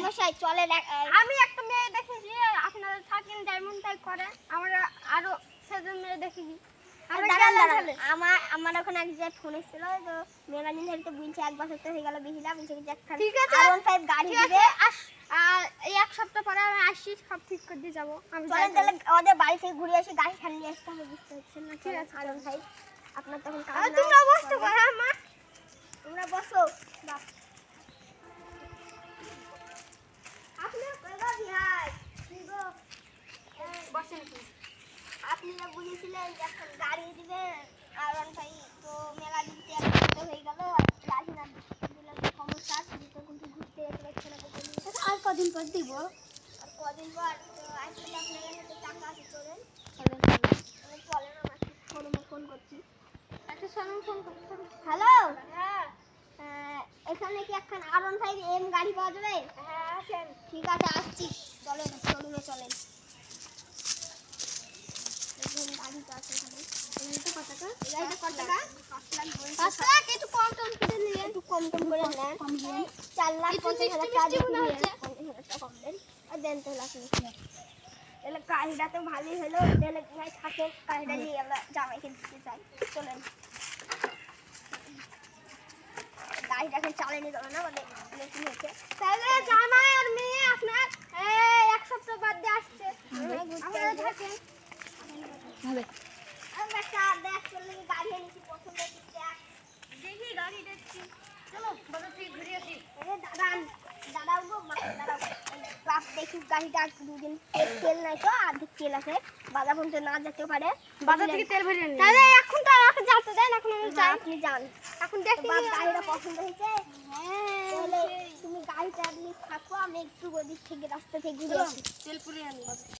মশাই চলে আমি একটা মেয়ে দেখেছি আপনারা থাকেন যেমন তাই করেন আমরা আরো সেজন মেয়ে দেখেছি আমার ওখানে এক জায়গায় ফোন এসেছিল তো মেগাজিন হেলতে বলছে 1 বছর তো হয়ে গেল বিহিলা বলছে যে একটা R15 গাড়ি দিবে আর এই এক সপ্তাহ পরে আমি আসি সব ঠিক করে দিয়ে যাবো আমি চলেন তাহলে ওদের বাড়ি থেকে ঘুরে আসি গাড়ি খালি নিয়ে আসতে হবে বুঝতে পারছেন না ঠিক আছে R15 আপনার তখন কাজ নাই তোমরা বসো হ্যাঁ মা তোমরা বসো বাপ আপনি কইবা বিহাই গো বসেন আপনি না বলেছিলেন যে এখন গাড়ি দিবে R15 তো মেগাজিন তে এক সপ্তাহ হয়ে গেল গাড়ি না দিলে সমস্যা আছে তো কিন্তু ঘুরতে যাচ্ছে না আর কদিন পর দিব আর কদিন পর তো আসলে আপনার কাছে টাকা আছে চলেন চলেন আমার ফোন করছি আচ্ছা শুনুন ফোন করছি হ্যালো হ্যাঁ এখানে কি এখন R15 M গাড়ি পাওয়া যাবে হ্যাঁ আসেন ঠিক আছে আসছি চলেন শোরুমে চলেন দেখুন গাড়ি তো আছে এখানে এটা কত টাকা এটা কত টাকা 5 লাখ একটু কম করে নিন একটু কম করে নেন 4 লাখ 50,000 টাকা দিয়ে কম দেন আর দেন তো লাখ তাহলে গাড়িটা তো ভালোই হলো তাহলে ভাই থাকে গাড়িটা নিয়ে আমরা জামাইকে দিতে চাই চলেন গাড়িটাকে চালানো যাবে না মানে নতুন হচ্ছে তাহলে জামাই আর মেয়ে আপনার এক সপ্তাহ বাদ দিয়ে আসছে আপনারা থাকেন হবে আমরা চার দেখ চলে গাড়ি এনেছি পছন্দ করতে দেখি গাড়ি দেখছি চলো বাজার থেকে ঘুরে আসি দাদা গো দাদা ক্লাস দেখি গাড়িটা দুদিন তেল নাই তো আর তেল আছে বাজার পর্যন্ত না যেতে পারে বাজার থেকে তেল ভরে নিন তাহলে এখন তো আমাকে যেতে দেন এখন আমি যাই আপনি যান এখন দেখি গাড়িটা পছন্দ হয়েছে হ্যাঁ তাহলে তুমি গাড়িটা নিয়ে থাকো আমি একটু ওদিক থেকে রাস্তা থেকে ঘুরে আসি তেল পুরে আনি